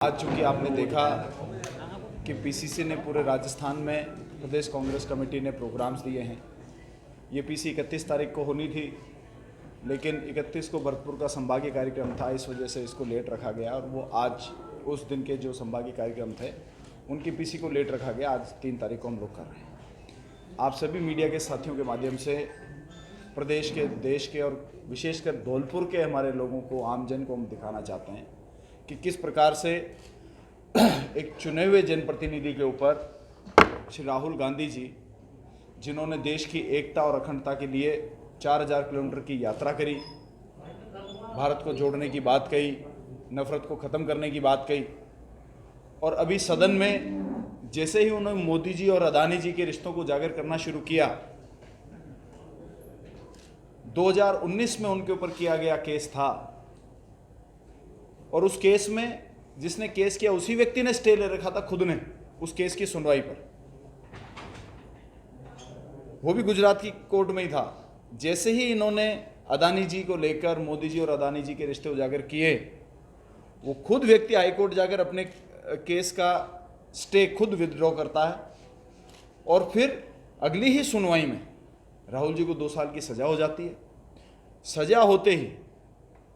आज चूँकि आपने देखा कि पीसीसी ने पूरे राजस्थान में प्रदेश कांग्रेस कमेटी ने प्रोग्राम्स दिए हैं। ये पीसी 31 तारीख को होनी थी, लेकिन 31 को भरतपुर का संभागीय कार्यक्रम था, इस वजह से इसको लेट रखा गया और वो आज उस दिन के जो संभागीय कार्यक्रम थे उनकी पीसी को लेट रखा गया। आज 3 तारीख को हम लोग कर रहे हैं। आप सभी मीडिया के साथियों के माध्यम से प्रदेश के, देश के और विशेषकर धौलपुर के हमारे लोगों को, आमजन को हम दिखाना चाहते हैं कि किस प्रकार से एक चुने हुए जनप्रतिनिधि के ऊपर श्री राहुल गांधी जी, जिन्होंने देश की एकता और अखंडता के लिए 4000 किलोमीटर की यात्रा करी, भारत को जोड़ने की बात कही, नफरत को ख़त्म करने की बात कही, और अभी सदन में जैसे ही उन्होंने मोदी जी और अदानी जी के रिश्तों को उजागर करना शुरू किया, 2019 में उनके ऊपर किया गया केस था और उस केस में जिसने केस किया उसी व्यक्ति ने स्टे ले रखा था खुद ने उस केस की सुनवाई पर, वो भी गुजरात की कोर्ट में ही था। जैसे ही इन्होंने अदानी जी को लेकर मोदी जी और अदानी जी के रिश्ते उजागर किए, वो खुद व्यक्ति हाईकोर्ट जाकर अपने केस का स्टे खुद विथड्रॉ करता है और फिर अगली ही सुनवाई में राहुल जी को 2 साल की सजा हो जाती है। सजा होते ही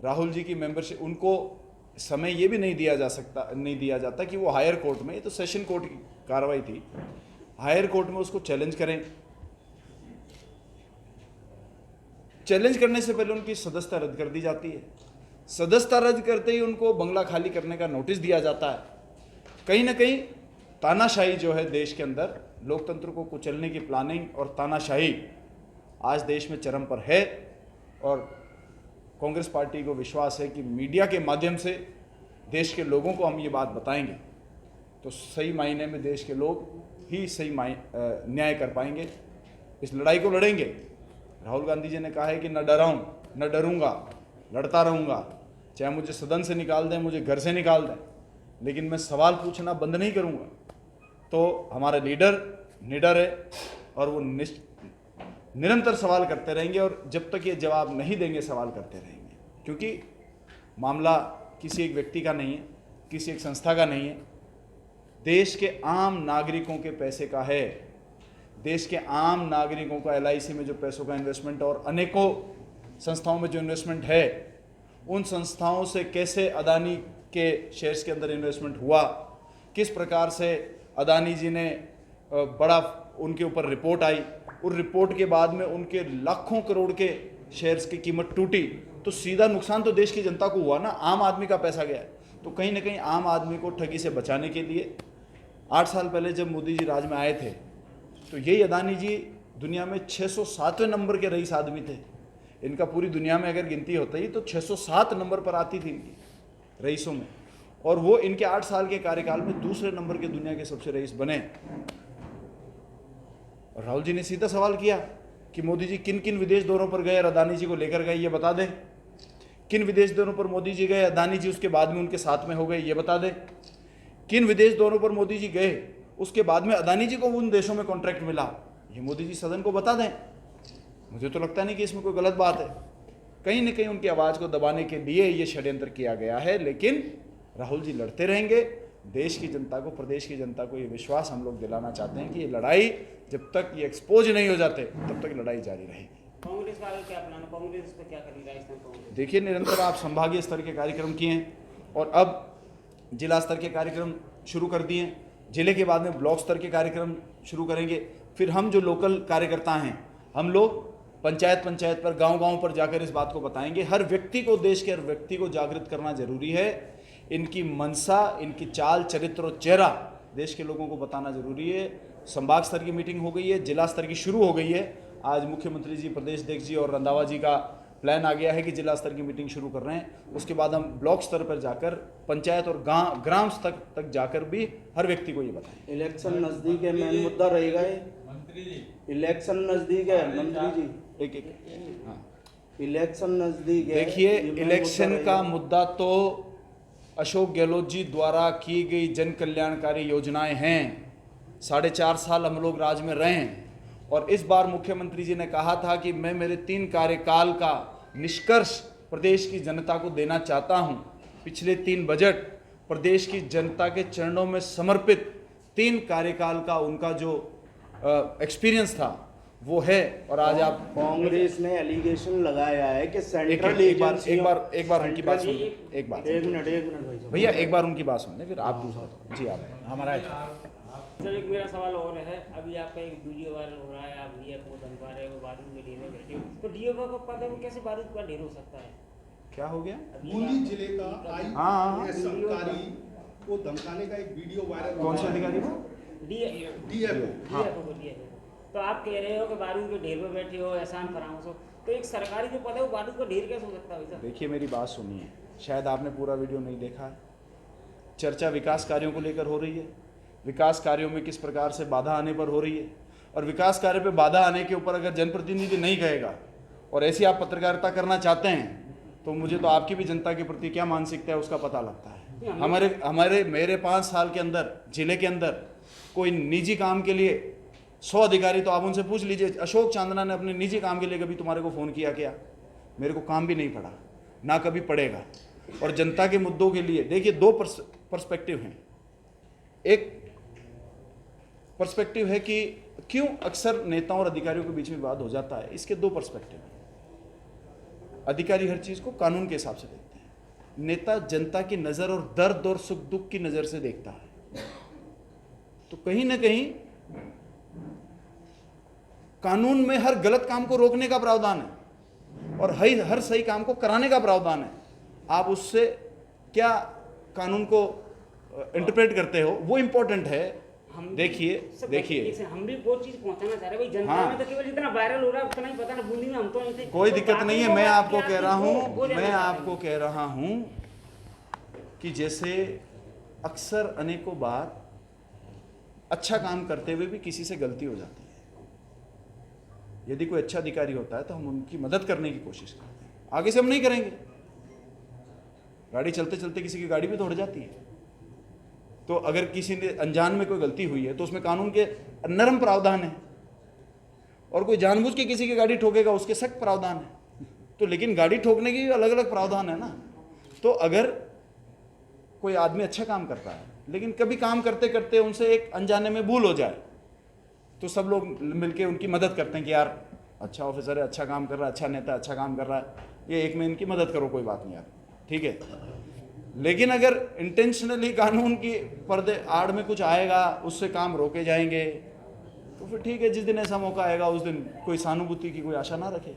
राहुल जी की मेंबरशिप, उनको समय ये भी नहीं दिया जाता कि वो हायर कोर्ट में, ये तो सेशन कोर्ट की कार्रवाई थी, हायर कोर्ट में उसको चैलेंज करें। चैलेंज करने से पहले उनकी सदस्यता रद्द कर दी जाती है। सदस्यता रद्द करते ही उनको बंगला खाली करने का नोटिस दिया जाता है। कहीं ना कहीं तानाशाही जो है देश के अंदर, लोकतंत्र को कुचलने की प्लानिंग और तानाशाही आज देश में चरम पर है और कांग्रेस पार्टी को विश्वास है कि मीडिया के माध्यम से देश के लोगों को हम ये बात बताएंगे तो सही मायने में देश के लोग ही सही न्याय कर पाएंगे। इस लड़ाई को लड़ेंगे। राहुल गांधी जी ने कहा है कि न डराऊं न डरूंगा, लड़ता रहूंगा, चाहे मुझे सदन से निकाल दें, मुझे घर से निकाल दें, लेकिन मैं सवाल पूछना बंद नहीं करूंगा। तो हमारे लीडर निडर है और वो निरंतर सवाल करते रहेंगे और जब तक ये जवाब नहीं देंगे सवाल करते रहेंगे, क्योंकि मामला किसी एक व्यक्ति का नहीं है, किसी एक संस्था का नहीं है, देश के आम नागरिकों के पैसे का है। देश के आम नागरिकों का LIC में जो पैसों का इन्वेस्टमेंट और अनेकों संस्थाओं में जो इन्वेस्टमेंट है, उन संस्थाओं से कैसे अदानी के शेयर्स के अंदर इन्वेस्टमेंट हुआ, किस प्रकार से अदानी जी ने बड़ा उनके ऊपर रिपोर्ट आई, उस रिपोर्ट के बाद में उनके लाखों करोड़ के शेयर्स की कीमत टूटी, तो सीधा नुकसान तो देश की जनता को हुआ ना, आम आदमी का पैसा गया है। तो कहीं ना कहीं आम आदमी को ठगी से बचाने के लिए 8 साल पहले जब मोदी जी राज में आए थे तो यही अदानी जी दुनिया में 607वें नंबर के रईस आदमी थे। इनका पूरी दुनिया में अगर गिनती होती ही तो 607 नंबर पर आती थी इनकी रईसों में, और वो इनके 8 साल के कार्यकाल में दूसरे नंबर के दुनिया के सबसे रईस बने। और राहुल जी ने सीधा सवाल किया कि मोदी जी किन किन विदेश दौरों पर गए और अदानी जी को लेकर गए, ये बता दें। किन विदेश दौरों पर मोदी जी गए, अदानी जी उसके बाद में उनके साथ में हो गए, ये बता दें। किन विदेश दौरों पर मोदी जी गए, उसके बाद में अदानी जी को उन देशों में कॉन्ट्रैक्ट मिला, ये मोदी जी सदन को बता दें। मुझे तो लगता नहीं कि इसमें कोई गलत बात है। कहीं ना कहीं उनकी आवाज़ को दबाने के लिए ये षड्यंत्र किया गया है, लेकिन राहुल जी लड़ते रहेंगे। देश की जनता को, प्रदेश की जनता को ये विश्वास हम लोग दिलाना चाहते हैं कि ये लड़ाई जब तक ये एक्सपोज नहीं हो जाते तब तक लड़ाई जारी रहेगी। कांग्रेस का क्या प्लान है? कांग्रेस पे क्या करेगी राजस्थान कांग्रेस? देखिए, निरंतर आप संभागीय स्तर के कार्यक्रम किए हैं और अब जिला स्तर के कार्यक्रम शुरू कर दिए हैं। जिले के बाद में ब्लॉक स्तर के कार्यक्रम शुरू करेंगे। फिर हम जो लोकल कार्यकर्ता हैं, हम लोग पंचायत पर, गांव पर जाकर इस बात को बताएंगे। हर व्यक्ति को, देश के हर व्यक्ति को जागृत करना जरूरी है। इनकी मंशा, इनकी चाल, चरित्र और चेहरा देश के लोगों को बताना जरूरी है। संभाग स्तर की मीटिंग हो गई है, जिला स्तर की शुरू हो गई है। आज मुख्यमंत्री जी, प्रदेश अध्यक्ष जी और रंधावा जी का प्लान आ गया है कि जिला स्तर की मीटिंग शुरू कर रहे हैं। उसके बाद हम ब्लॉक स्तर पर जाकर पंचायत और ग्राम स्तर तक जाकर भी हर व्यक्ति को ये बताएं। इलेक्शन नजदीक है, मेन मुद्दा रहेगा ये। मंत्री जी, इलेक्शन नजदीक है मंत्री जी, एक हाँ, इलेक्शन नजदीक है। देखिए, इलेक्शन का मुद्दा तो अशोक गहलोत जी द्वारा की गई जन कल्याणकारी योजनाएं हैं। 4.5 साल हम लोग राज में रहे हैं और इस बार मुख्यमंत्री जी ने कहा था कि मैं मेरे 3 कार्यकाल का निष्कर्ष प्रदेश की जनता को देना चाहता हूं। पिछले 3 बजट प्रदेश की जनता के चरणों में समर्पित 3 कार्यकाल का उनका जो एक्सपीरियंस था वो है। और आज आप कांग्रेस ने एलिगेशन लगाया है कि सेंट्रल एक बार उनकी बात सुन एक बार एक मिनट भाई साहब। भैया एक बार उनकी बात सुन ले, फिर आप दूसरा। जी आप हमारा सर एक मेरा सवाल और है, अभी आपका एक वीडियो वायरल हो रहा है, आप डीएफ को धमका रहे हो, बारूद में ढेर में बैठे हो, तो डीएफ को पता है वो कैसे बारूद का ढेर हो सकता है? क्या हो गया? बूंदी जिले का हाँ। आईपीएस अधिकारी को धमकाने का एक वीडियो वायरल कौन से अधिकारी को? डीएफओ। तो आप कह रहे हो कि बारूद के ढेर में बैठे हो, एहसान फरामोश हो, तो एक सरकारी जो पद है वो बारूद का ढेर कैसे हो सकता है भाई साहब? देखिए मेरी बात सुनिए, शायद आपने पूरा वीडियो नहीं देखा है। चर्चा विकास कार्यों को लेकर हो रही है, विकास कार्यों में किस प्रकार से बाधा आने पर हो रही है, और विकास कार्य पे बाधा आने के ऊपर अगर जनप्रतिनिधि नहीं कहेगा और ऐसी आप पत्रकारिता करना चाहते हैं तो मुझे तो आपकी भी जनता के प्रति क्या मानसिकता है उसका पता लगता है। मेरे 5 साल के अंदर जिले के अंदर कोई निजी काम के लिए 100 अधिकारी, तो आप उनसे पूछ लीजिए अशोक चांदना ने अपने निजी काम के लिए कभी तुम्हारे को फ़ोन किया क्या? मेरे को काम भी नहीं पड़ा, ना कभी पड़ेगा। और जनता के मुद्दों के लिए देखिए 2 पर्सपेक्टिव हैं। एक पर्सपेक्टिव है कि क्यों अक्सर नेताओं और अधिकारियों के बीच में विवाद हो जाता है, इसके 2 पर्सपेक्टिव हैं। अधिकारी हर चीज़ को कानून के हिसाब से देखते हैं, नेता जनता की नज़र और दर्द और सुख दुख की नज़र से देखता है। तो कहीं ना कहीं कानून में हर गलत काम को रोकने का प्रावधान है और हर सही काम को कराने का प्रावधान है। आप उससे क्या कानून को इंटरप्रेट करते हो वो इम्पोर्टेंट है। देखिए हम भी वो चीज पहुंचाना चाह रहे हैं भाई, जनता में तो केवल जितना वायरल हो रहा है उतना ही पता ना, बूंदी में हम तो नहीं थे, कोई तो दिक्कत नहीं है। बाकी मैं लोग आपको क्या कह रहा चीज़ हूँ वो लेना चाहते हैं। कह रहा हूँ कि जैसे अक्सर अनेकों बार अच्छा काम करते हुए भी किसी से गलती हो जाती है। यदि कोई अच्छा अधिकारी होता है तो हम उनकी मदद करने की कोशिश करते हैं, आगे से हम नहीं करेंगे। गाड़ी चलते चलते किसी की गाड़ी भी तोड़ जाती है, तो अगर किसी ने अनजान में कोई गलती हुई है तो उसमें कानून के नरम प्रावधान है, और कोई जानबूझ के किसी की गाड़ी ठोकेगा उसके सख्त प्रावधान है। तो लेकिन गाड़ी ठोकने की भी अलग अलग प्रावधान है ना। तो अगर कोई आदमी अच्छा काम करता है लेकिन कभी काम करते करते उनसे एक अनजाने में भूल हो जाए तो सब लोग मिलके उनकी मदद करते हैं कि यार अच्छा ऑफिसर है, अच्छा काम कर रहा है, अच्छा नेता अच्छा काम कर रहा है, ये एक में इनकी मदद करो, कोई बात नहीं यार, ठीक है। लेकिन अगर इंटेंशनली कानून की पर्दे आड़ में कुछ आएगा, उससे काम रोके जाएंगे, तो फिर ठीक है, जिस दिन ऐसा मौका आएगा उस दिन कोई सहानुभूति की कोई आशा ना रखे।